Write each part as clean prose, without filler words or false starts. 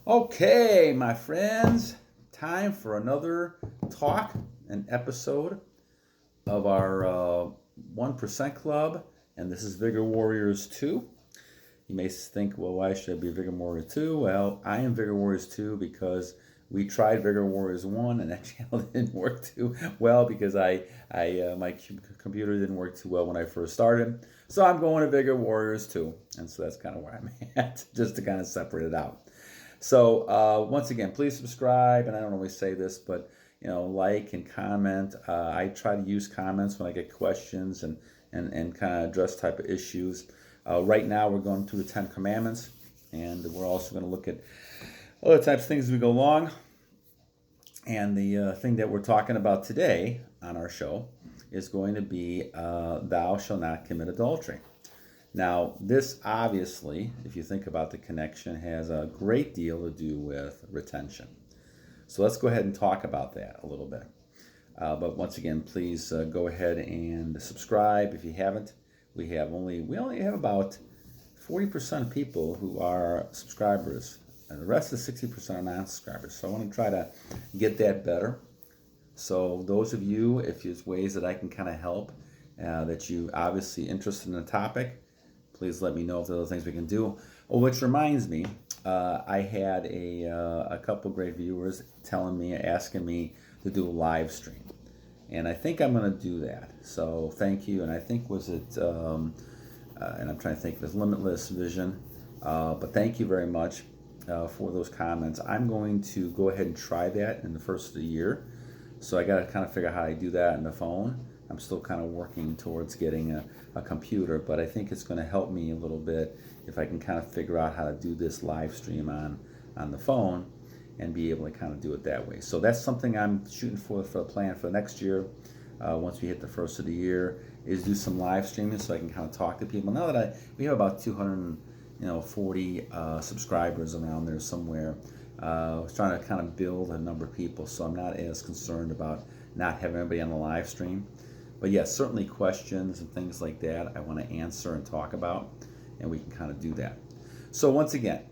Okay, my friends, time for another talk, an episode of our 1% Club, and this is Vigor Warriors 2. You may think, well, why should I be Vigor Warrior 2? Well, I am Vigor Warriors 2 because we tried Vigor Warriors 1 and that channel didn't work too well because my computer didn't work too well when I first started. So I'm going to Vigor Warriors 2, and so that's kind of where I'm at, just to kind of separate it out. So once again, please subscribe, and I don't always say this, but like and comment. I try to use comments when I get questions and kind of address type of issues. Right now, we're going through the 10 Commandments, and we're also going to look at other types of things as we go along. And the thing that we're talking about today on our show is going to be thou shalt not commit adultery. Now, this obviously, if you think about the connection, has a great deal to do with retention. So let's go ahead and talk about that a little bit. But once again, please go ahead and subscribe if you haven't. We only have about 40% of people who are subscribers, and the rest of the 60% are non-subscribers. So I want to try to get that better. So those of you, if there's ways that I can kind of help, that you obviously interested in the topic, please let me know if there are other things we can do. Oh, which reminds me, I had a couple great viewers asking me to do a live stream. And I think I'm going to do that. So thank you. And I think and I'm trying to think of it, Limitless Vision. But thank you very much for those comments. I'm going to go ahead and try that in the first of the year. So I got to kind of figure out how I do that on the phone. I'm still kind of working towards getting a computer, but I think it's going to help me a little bit if I can kind of figure out how to do this live stream on the phone and be able to kind of do it that way. So that's something I'm shooting for the plan for next year. Once we hit the first of the year, is do some live streaming so I can kind of talk to people. Now that we have about 240 subscribers around there somewhere. I was trying to kind of build a number of people, so I'm not as concerned about not having everybody on the live stream. But yes, certainly questions and things like that I want to answer and talk about, and we can kind of do that. So once again,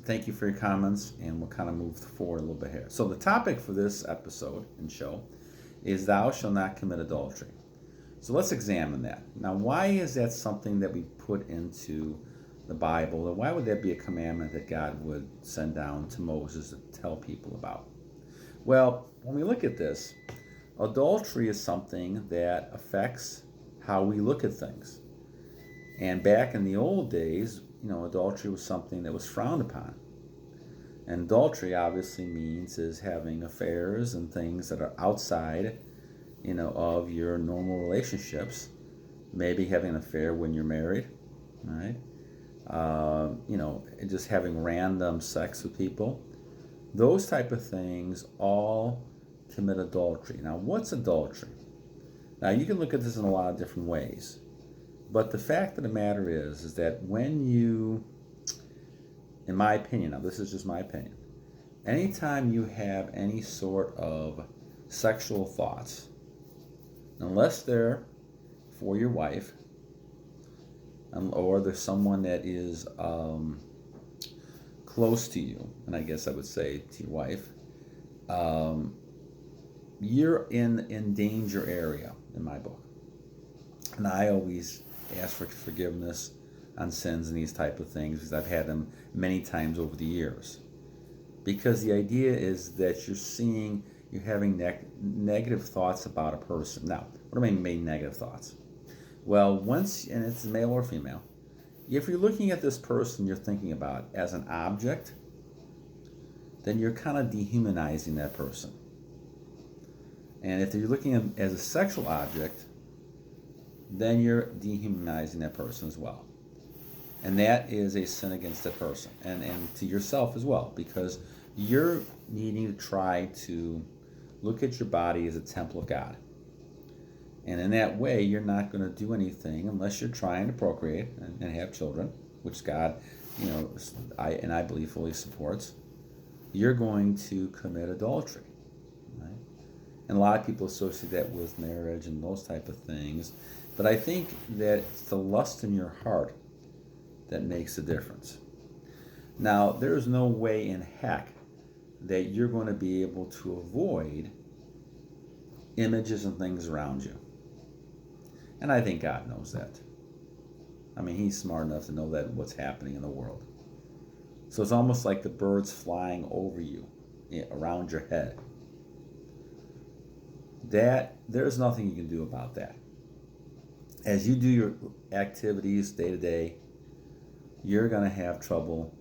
thank you for your comments, and we'll kind of move forward a little bit here. So the topic for this episode and show is thou shalt not commit adultery. So let's examine that. Now, why is that something that we put into the Bible, and why would that be a commandment that God would send down to Moses to tell people about? Well, when we look at this, adultery is something that affects how we look at things. And back in the old days, adultery was something that was frowned upon. And adultery obviously means is having affairs and things that are outside, of your normal relationships. Maybe having an affair when you're married, right? Just having random sex with people. Those type of things all commit adultery. Now, what's adultery? Now, you can look at this in a lot of different ways. But the fact of the matter is that when you, in my opinion, now this is just my opinion, anytime you have any sort of sexual thoughts, unless they're for your wife, or there's someone that is close to you, and I guess I would say to your wife, you're in danger area in my book. And I always ask for forgiveness on sins and these type of things because I've had them many times over the years. Because the idea is that you're having negative thoughts about a person. Now, what do I mean negative thoughts? Well, and it's male or female, if you're looking at this person you're thinking about as an object, then you're kind of dehumanizing that person. And if you're looking at as a sexual object, then you're dehumanizing that person as well. And that is a sin against that person and to yourself as well, because you're needing to try to look at your body as a temple of God. And in that way, you're not going to do anything unless you're trying to procreate and have children, which God, I believe fully supports. You're going to commit adultery, right? And a lot of people associate that with marriage and those type of things. But I think that it's the lust in your heart that makes the difference. Now, there's no way in heck that you're going to be able to avoid images and things around you. And I think God knows that. I mean, he's smart enough to know that what's happening in the world. So it's almost like the birds flying over you, around your head. That, there's nothing you can do about that. As you do your activities day to day, you're going to have trouble,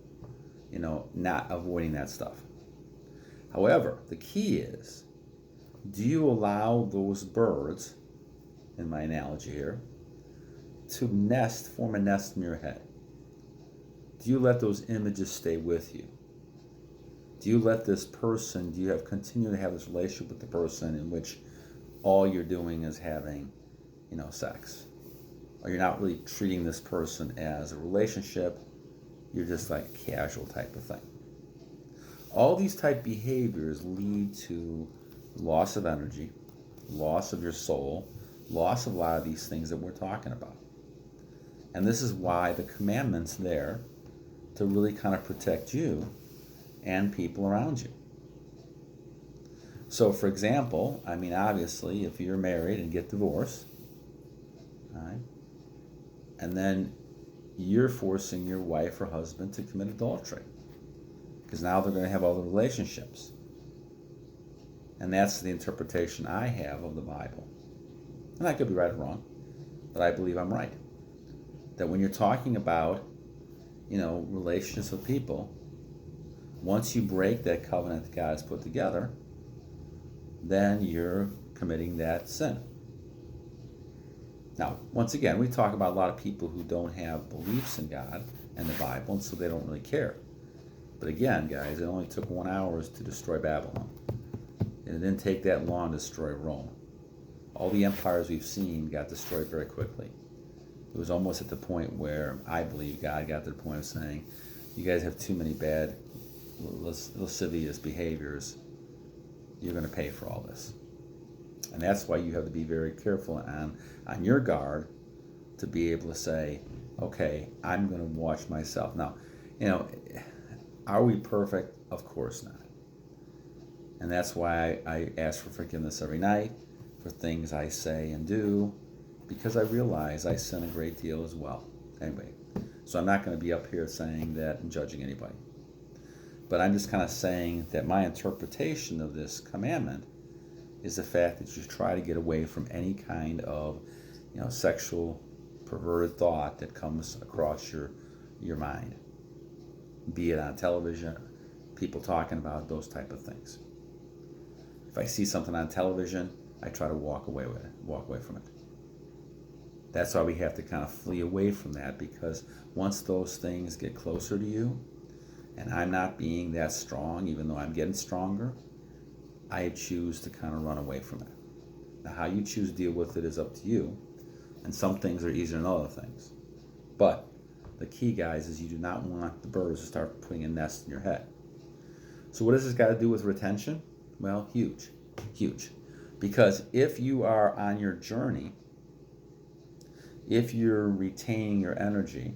not avoiding that stuff. However, the key is, do you allow those birds, in my analogy here, to form a nest in your head? Do you let those images stay with you? Do you let this person, continue to have this relationship with the person in which all you're doing is having, sex? Or you're not really treating this person as a relationship, you're just like a casual type of thing. All these type behaviors lead to loss of energy, loss of your soul, loss of a lot of these things that we're talking about. And this is why the commandment's there to really kind of protect you and people around you. So, for example, obviously, if you're married and get divorced, all right, and then you're forcing your wife or husband to commit adultery, because now they're going to have other relationships. And that's the interpretation I have of the Bible. And I could be right or wrong, but I believe I'm right. That when you're talking about, relationships with people, once you break that covenant that God has put together, then you're committing that sin. Now, once again, we talk about a lot of people who don't have beliefs in God and the Bible, and so they don't really care. But again, guys, it only took 1 hour to destroy Babylon. And it didn't take that long to destroy Rome. All the empires we've seen got destroyed very quickly. It was almost at the point where I believe God got to the point of saying, you guys have too many bad, lascivious behaviors. You're going to pay for all this. And that's why you have to be very careful on your guard to be able to say, okay, I'm going to watch myself. Now, are we perfect? Of course not. And that's why I ask for forgiveness every night for things I say and do, because I realize I sin a great deal as well. Anyway, so I'm not going to be up here saying that and judging anybody. But I'm just kind of saying that my interpretation of this commandment is the fact that you try to get away from any kind of, sexual perverted thought that comes across your mind, be it on television, people talking about those type of things. If I see something on television, I try to walk away from it. That's why we have to kind of flee away from that, because once those things get closer to you, and I'm not being that strong, even though I'm getting stronger, I choose to kind of run away from it. Now, how you choose to deal with it is up to you, and some things are easier than other things. But the key, guys, is you do not want the birds to start putting a nest in your head. So what does this got to do with retention? Well, huge. Because if you are on your journey, if you're retaining your energy,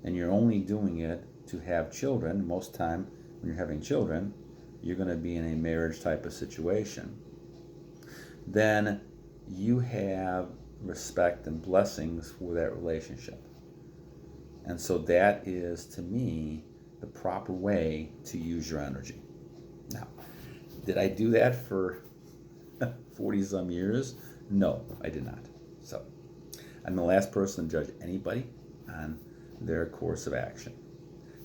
and you're only doing it to have children, most time when you're having children, you're going to be in a marriage type of situation, then you have respect and blessings for that relationship. And so that is, to me, the proper way to use your energy. Now, did I do that for 40 some years? No, I did not. So I'm the last person to judge anybody on their course of action.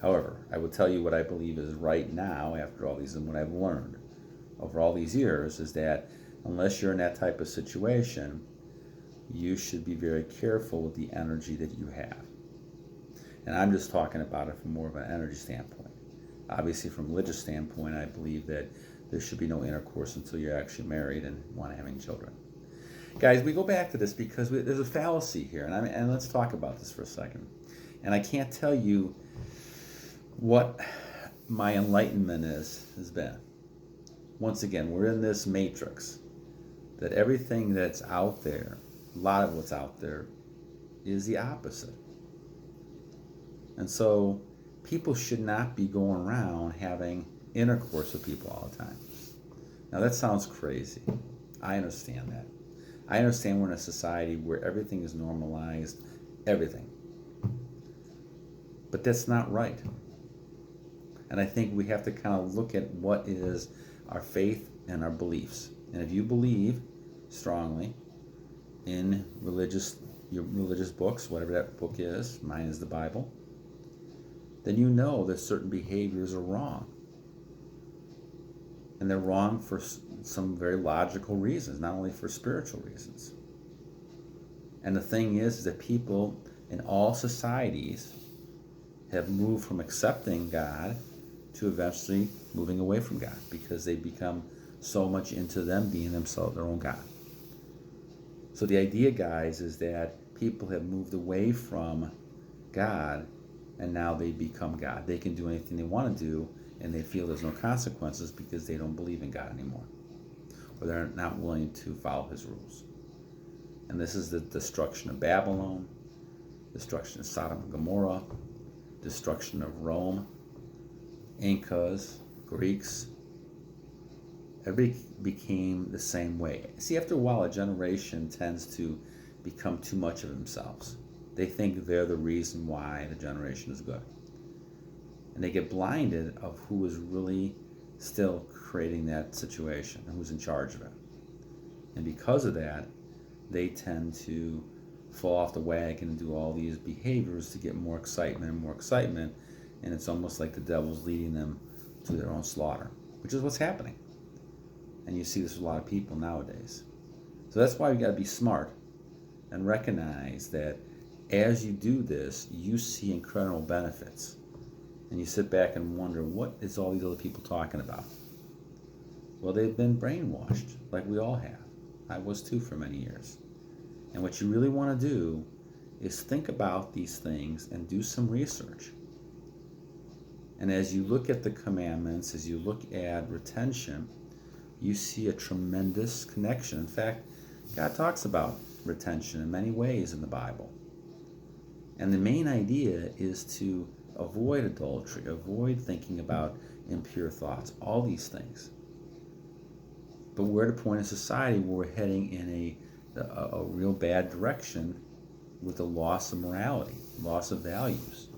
However, I will tell you what I believe is right now after all these, and what I've learned over all these years is that unless you're in that type of situation, you should be very careful with the energy that you have. And I'm just talking about it from more of an energy standpoint. Obviously, from a religious standpoint, I believe that there should be no intercourse until you're actually married and want to having children. Guys, we go back to this because there's a fallacy here, and let's talk about this for a second. And I can't tell you what my enlightenment has been. Once again, we're in this matrix that everything that's out there, a lot of what's out there, is the opposite. And so people should not be going around having intercourse with people all the time. Now that sounds crazy. I understand that. I understand we're in a society where everything is normalized, everything. But that's not right. And I think we have to kind of look at what is our faith and our beliefs. And if you believe strongly in your religious books, whatever that book is, mine is the Bible, then you know that certain behaviors are wrong. And they're wrong for some very logical reasons, not only for spiritual reasons. And the thing is that people in all societies have moved from accepting God to eventually moving away from God because they become so much into them being themselves their own God. So the idea, guys, is that people have moved away from God and now they become God. They can do anything they want to do and they feel there's no consequences because they don't believe in God anymore, or they're not willing to follow his rules. And this is the destruction of Babylon, destruction of Sodom and Gomorrah, destruction of Rome, Incas, Greeks. Everybody became the same way. See, after a while, a generation tends to become too much of themselves. They think they're the reason why the generation is good. And they get blinded of who is really still creating that situation and who's in charge of it. And because of that, they tend to fall off the wagon and do all these behaviors to get more excitement and more excitement. And it's almost like the devil's leading them to their own slaughter, which is what's happening. And you see this with a lot of people nowadays. So that's why we got to be smart and recognize that as you do this, you see incredible benefits. And you sit back and wonder, what is all these other people talking about? Well, they've been brainwashed, like we all have. I was too for many years. And what you really want to do is think about these things and do some research. And as you look at the commandments, as you look at retention, you see a tremendous connection. In fact, God talks about retention in many ways in the Bible. And the main idea is to avoid adultery, avoid thinking about impure thoughts, all these things. But we're at a point in society where we're heading in a real bad direction with the loss of morality, loss of values.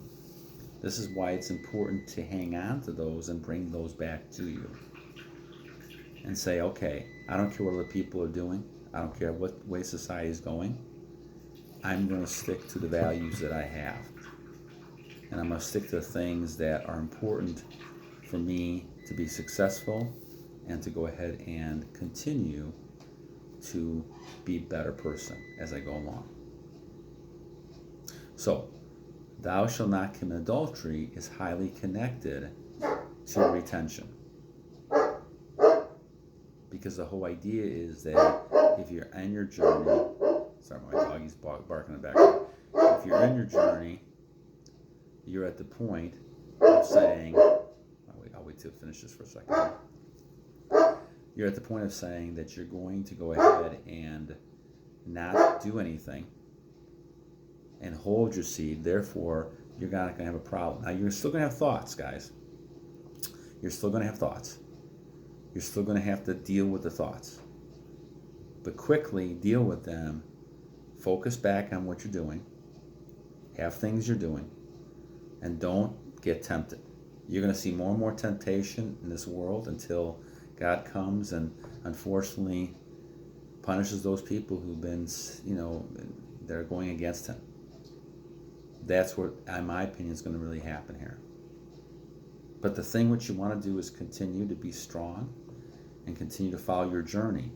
This is why it's important to hang on to those and bring those back to you. And say, okay, I don't care what other people are doing. I don't care what way society is going. I'm going to stick to the values that I have. And I'm going to stick to the things that are important for me to be successful and to go ahead and continue to be a better person as I go along. So, thou shalt not commit adultery is highly connected to retention. Because the whole idea is that if you're on your journey, sorry, my doggy's barking in the background. If you're in your journey, you're at the point of saying, I'll wait to finish this for a second. You're at the point of saying that you're going to go ahead and not do anything and hold your seed. Therefore, you're not going to have a problem. Now, you're still going to have thoughts, guys. You're still going to have thoughts. You're still going to have to deal with the thoughts. But quickly deal with them. Focus back on what you're doing. Have things you're doing. And don't get tempted. You're going to see more and more temptation in this world until God comes and unfortunately punishes those people who've been, they're going against him. That's what, in my opinion, is going to really happen here. But the thing what you want to do is continue to be strong and continue to follow your journey,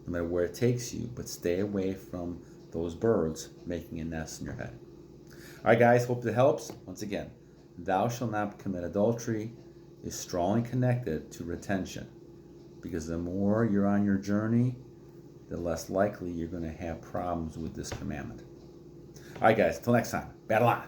no matter where it takes you, but stay away from those birds making a nest in your head. All right, guys, hope that helps. Once again, thou shalt not commit adultery is strongly connected to retention, because the more you're on your journey, the less likely you're going to have problems with this commandment. All right, guys, until next time, battle on.